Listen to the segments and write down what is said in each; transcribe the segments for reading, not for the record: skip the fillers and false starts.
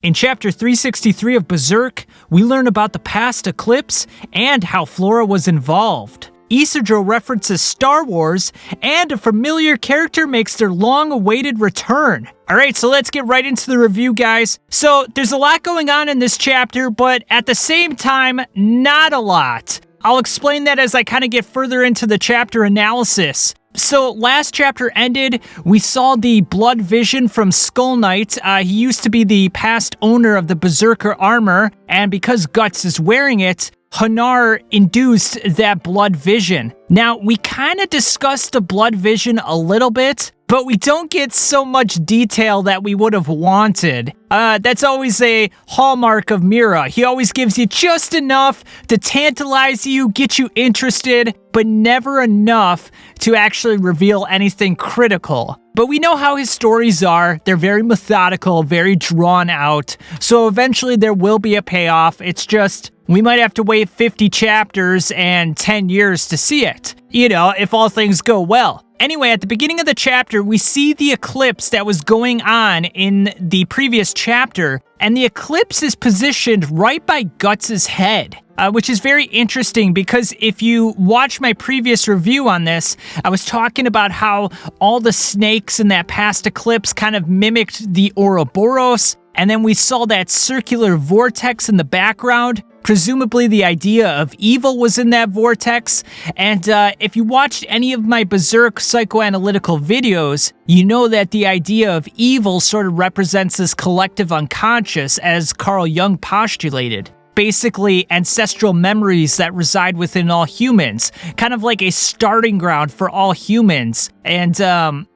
In Chapter 363 of Berserk, we learn about the past eclipse and how Flora was involved. Isodro references Star Wars, and a familiar character makes their long-awaited return. Alright, so let's get right into the review, guys. So, there's a lot going on in this chapter, but at the same time, not a lot. I'll explain that as I kind of get further into the chapter analysis. So, last chapter ended, we saw the blood vision from Skull Knight. He used to be the past owner of the Berserker armor, and because Guts is wearing it, Hanar induced that blood vision. Now, we kind of discussed the blood vision a little bit, but we don't get so much detail that we would have wanted. That's always a hallmark of Mira. He always gives you just enough to tantalize you, get you interested, but never enough to actually reveal anything critical. But we know how his stories are. They're very methodical, very drawn out. So eventually there will be a payoff. It's just, we might have to wait 50 chapters and 10 years to see it. You know, if all things go well. Anyway, at the beginning of the chapter, we see the eclipse that was going on in the previous chapter, and the eclipse is positioned right by Guts' head, which is very interesting because if you watch my previous review on this, I was talking about how all the snakes in that past eclipse kind of mimicked the Ouroboros, and then we saw that circular vortex in the background. Presumably the idea of evil was in that vortex, and if you watched any of my Berserk psychoanalytical videos, you know that the idea of evil sort of represents this collective unconscious, as Carl Jung postulated. Basically, ancestral memories that reside within all humans, kind of like a starting ground for all humans, and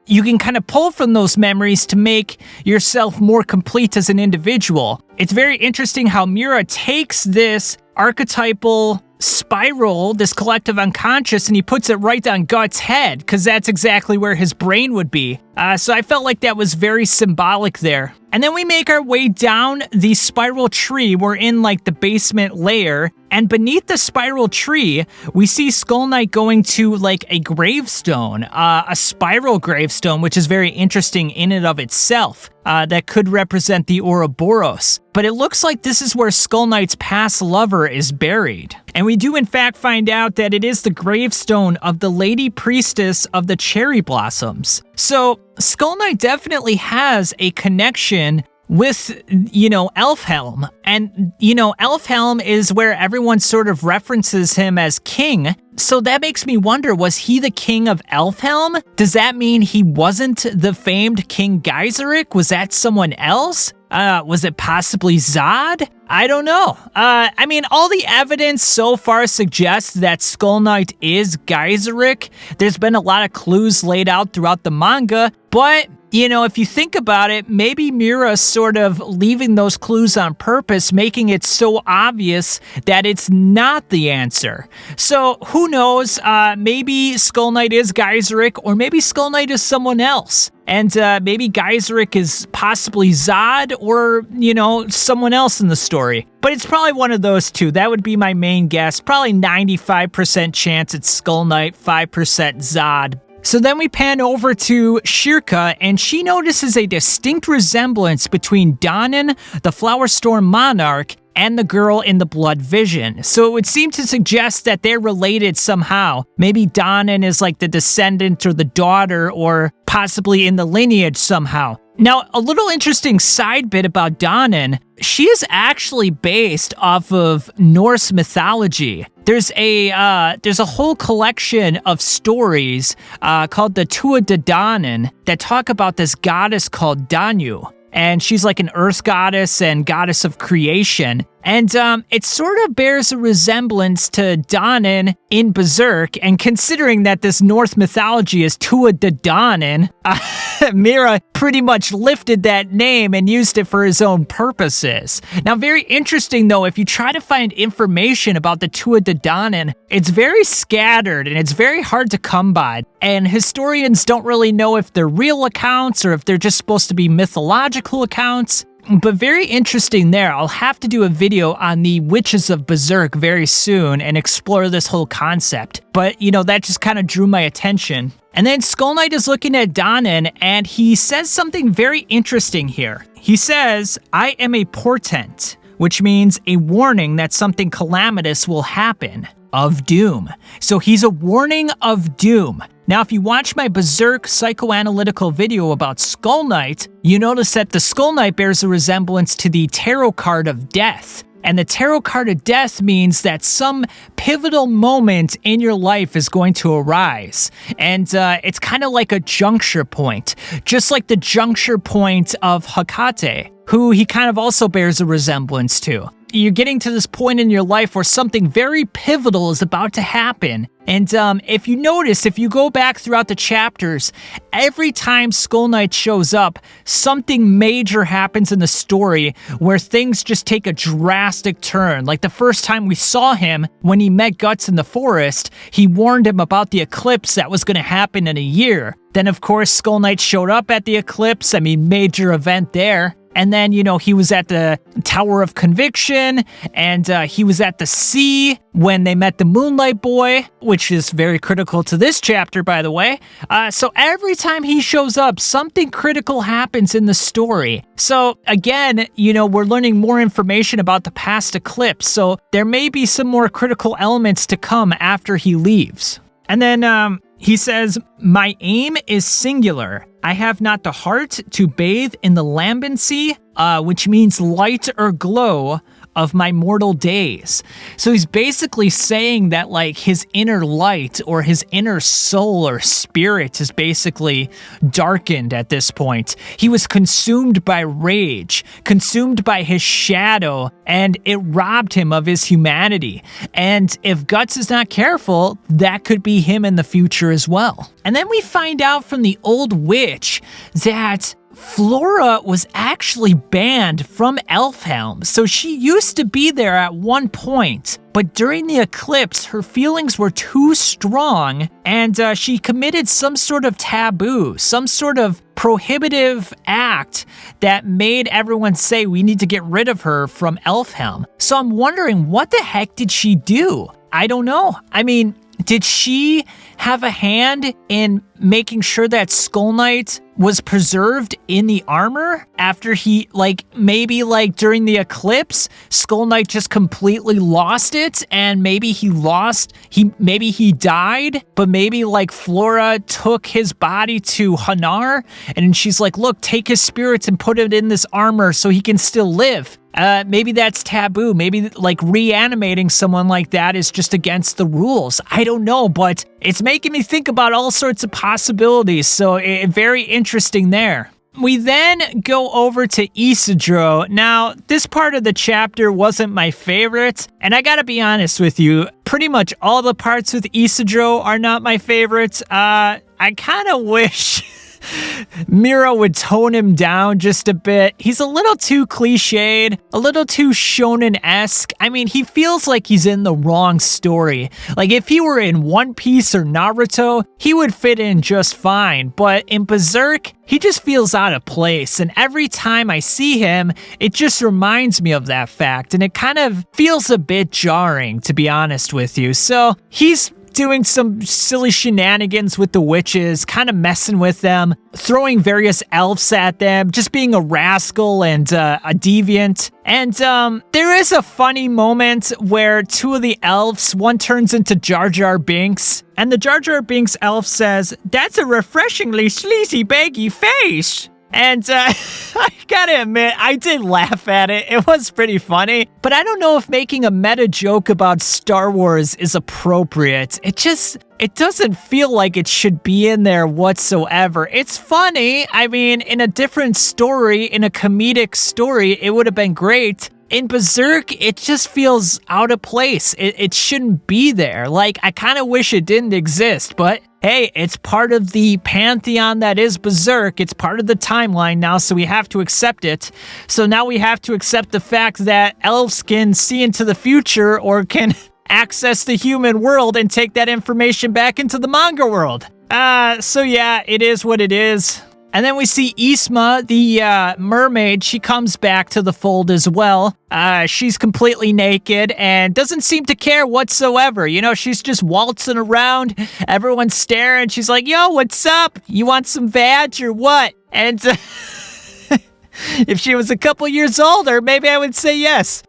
you can kind of pull from those memories to make yourself more complete as an individual. It's very interesting how Mira takes this archetypal spiral, this collective unconscious, and he puts it right on Guts' head, because that's exactly where his brain would be. So I felt like that was very symbolic there. And then we make our way down the spiral tree. We're in like the basement layer, and beneath the spiral tree, we see Skull Knight going to like a gravestone, a spiral gravestone, which is very interesting in and of itself. That could represent the Ouroboros. But it looks like this is where Skull Knight's past lover is buried. And we do in fact find out that it is the gravestone of the Lady Priestess of the Cherry Blossoms. So Skull Knight definitely has a connection with, you know, Elfhelm. And, you know, Elfhelm is where everyone sort of references him as king. So that makes me wonder, was he the king of Elfhelm? Does that mean he wasn't the famed King Geyserich? Was that someone else? Was it possibly Zod? I don't know. I mean, all the evidence so far suggests that Skull Knight is Geyserich. There's been a lot of clues laid out throughout the manga, but you know, if you think about it, maybe Mira's sort of leaving those clues on purpose, making it so obvious that it's not the answer. So, who knows? Maybe Skull Knight is Geyserich, or maybe Skull Knight is someone else. And maybe Geyserich is possibly Zod, or, you know, someone else in the story. But it's probably one of those two. That would be my main guess. Probably 95% chance it's Skull Knight, 5% Zod. So then we pan over to Shirka, and she notices a distinct resemblance between Danen, the Flower Storm Monarch, and the girl in the blood vision. So it would seem to suggest that they're related somehow. Maybe Danen is like the descendant or the daughter, or possibly in the lineage somehow. Now, a little interesting side bit about Danen, she is actually based off of Norse mythology. There's a whole collection of stories called the Tua de Danen that talk about this goddess called Danu. And she's like an earth goddess and goddess of creation. And it sort of bears a resemblance to Danen in Berserk. And considering that this Norse mythology is Tua de Danen, Mira pretty much lifted that name and used it for his own purposes. Now, very interesting though, if you try to find information about the Tua de Danen, it's very scattered and it's very hard to come by. And historians don't really know if they're real accounts or if they're just supposed to be mythological accounts. But very interesting there. I'll have to do a video on the Witches of Berserk very soon and explore this whole concept. But, you know, that just kind of drew my attention. And then Skull Knight is looking at Danen, and he says something very interesting here. He says, I am a portent, which means a warning that something calamitous will happen, of doom. So he's a warning of doom. Now, if you watch my Berserk psychoanalytical video about Skull Knight, you notice that the Skull Knight bears a resemblance to the tarot card of death. And the tarot card of death means that some pivotal moment in your life is going to arise. And it's kind of like a juncture point, just like the juncture point of Hecate, who he kind of also bears a resemblance to. You're getting to this point in your life where something very pivotal is about to happen. And if you notice, if you go back throughout the chapters, every time Skull Knight shows up, something major happens in the story where things just take a drastic turn. Like the first time we saw him, when he met Guts in the forest, he warned him about the eclipse that was going to happen in a year. Then, of course, Skull Knight showed up at the eclipse. I mean, major event there. And then, you know, he was at the Tower of Conviction, and he was at the sea when they met the Moonlight Boy, which is very critical to this chapter, by the way. So every time he shows up, something critical happens in the story. So again, you know, we're learning more information about the past eclipse, so there may be some more critical elements to come after he leaves. And then he says, my aim is singular. I have not the heart to bathe in the lambency, which means light or glow of my mortal days. So he's basically saying that like his inner light or his inner soul or spirit is basically darkened at this point. He was consumed by rage, consumed by his shadow, and it robbed him of his humanity. And if Guts is not careful, that could be him in the future as well. And then we find out from the old witch that Flora was actually banned from Elfhelm, so she used to be there at one point, but during the eclipse, her feelings were too strong, and she committed some sort of taboo, some sort of prohibitive act that made everyone say we need to get rid of her from Elfhelm. So I'm wondering, what the heck did she do? I don't know. I mean, did she have a hand in making sure that Skull Knight was preserved in the armor after he, like, maybe like during the eclipse, Skull Knight just completely lost it, and maybe he died, but maybe like Flora took his body to Hanar, and she's like, look, take his spirits and put it in this armor so he can still live. Maybe that's taboo. Maybe like reanimating someone like that is just against the rules. I don't know, but it's making me think about all sorts of possibilities. So very interesting there. We then go over to Isodro. Now, this part of the chapter wasn't my favorite, and I gotta be honest with you, pretty much all the parts with Isodro are not my favorites. I kind of wish Mira would tone him down just a bit. He's a little too cliched, a little too shonen-esque. I mean, he feels like he's in the wrong story. Like, if he were in One Piece or Naruto, he would fit in just fine. But in Berserk, he just feels out of place. And every time I see him, it just reminds me of that fact. And it kind of feels a bit jarring, to be honest with you. So he's doing some silly shenanigans with the witches, kind of messing with them, throwing various elves at them, just being a rascal and a deviant. And there is a funny moment where two of the elves, one turns into Jar Jar Binks, and the Jar Jar Binks elf says, "That's a refreshingly sleazy, baggy face." And I gotta admit, I did laugh at it. It was pretty funny. But I don't know if making a meta joke about Star Wars is appropriate. It doesn't feel like it should be in there whatsoever. It's funny. I mean, in a different story, in a comedic story, it would have been great. In Berserk, it just feels out of place. It shouldn't be there. Like, I kind of wish it didn't exist, but hey, it's part of the pantheon that is Berserk. It's part of the timeline now, so we have to accept it. So now we have to accept the fact that elves can see into the future or can access the human world and take that information back into the manga world. So yeah, it is what it is. And then we see Isma, the mermaid. She comes back to the fold as well. She's completely naked and doesn't seem to care whatsoever. You know, she's just waltzing around. Everyone's staring. She's like, yo, what's up? You want some vag or what? And If she was a couple years older, maybe I would say yes.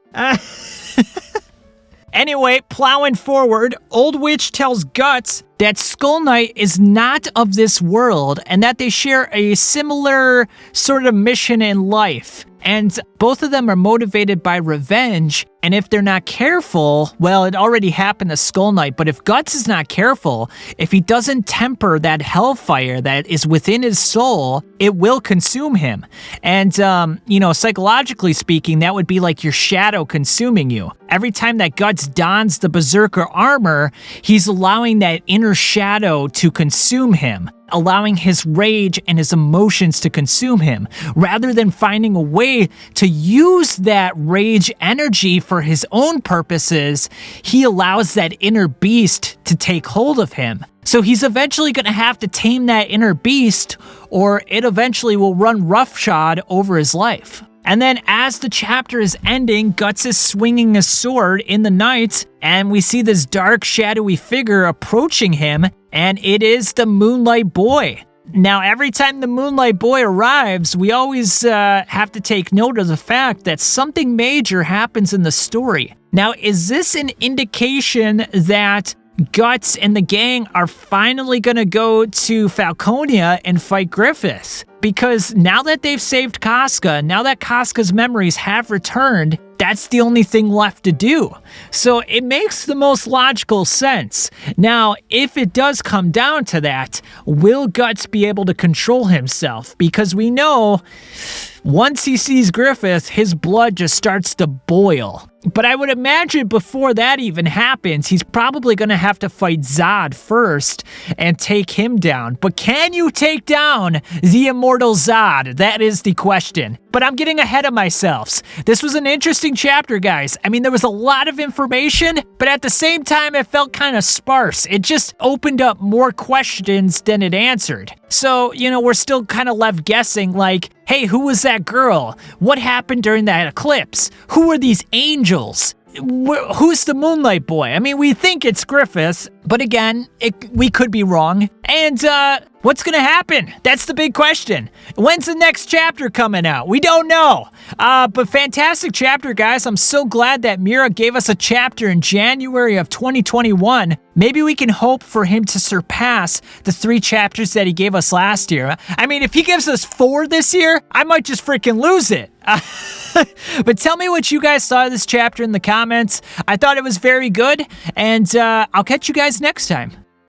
Anyway, plowing forward, Old Witch tells Guts that Skull Knight is not of this world and that they share a similar sort of mission in life. And both of them are motivated by revenge, and if they're not careful, well, it already happened to Skull Knight, but if Guts is not careful, if he doesn't temper that hellfire that is within his soul, it will consume him. And, psychologically speaking, that would be like your shadow consuming you. Every time that Guts dons the Berserker armor, he's allowing that inner shadow to consume him, allowing his rage and his emotions to consume him, rather than finding a way to use that rage energy for his own purposes. He allows that inner beast to take hold of him. So he's eventually going to have to tame that inner beast, or it eventually will run roughshod over his life. And then as the chapter is ending, Guts is swinging a sword in the night, and we see this dark, shadowy figure approaching him, and it is the Moonlight Boy. Now, every time the Moonlight Boy arrives, we always have to take note of the fact that something major happens in the story. Now, is this an indication that Guts and the gang are finally going to go to Falconia and fight Griffith? Because now that they've saved Casca, now that Casca's memories have returned, that's the only thing left to do. So it makes the most logical sense. Now, if it does come down to that, will Guts be able to control himself? Because we know once he sees Griffith, his blood just starts to boil. But I would imagine before that even happens, he's probably going to have to fight Zod first and take him down. But can you take down the immortal Zod? That is the question. But I'm getting ahead of myself. This was an interesting chapter, guys. I mean, there was a lot of information, but at the same time, it felt kind of sparse. It just opened up more questions than it answered. So, we're still kind of left guessing, like, hey, who was that girl? What happened during that eclipse? Who are these angels? Who's the Moonlight Boy? I mean, we think it's Griffith, but again, we could be wrong. And what's gonna happen? That's the big question. When's the next chapter coming out? We don't know. But fantastic chapter, guys. I'm so glad that Mira gave us a chapter in January of 2021. Maybe we can hope for him to surpass the 3 chapters that he gave us last year. I mean, if he gives us 4 this year, I might just freaking lose it. But tell me what you guys thought of this chapter in the comments. I thought it was very good, and I'll catch you guys next time.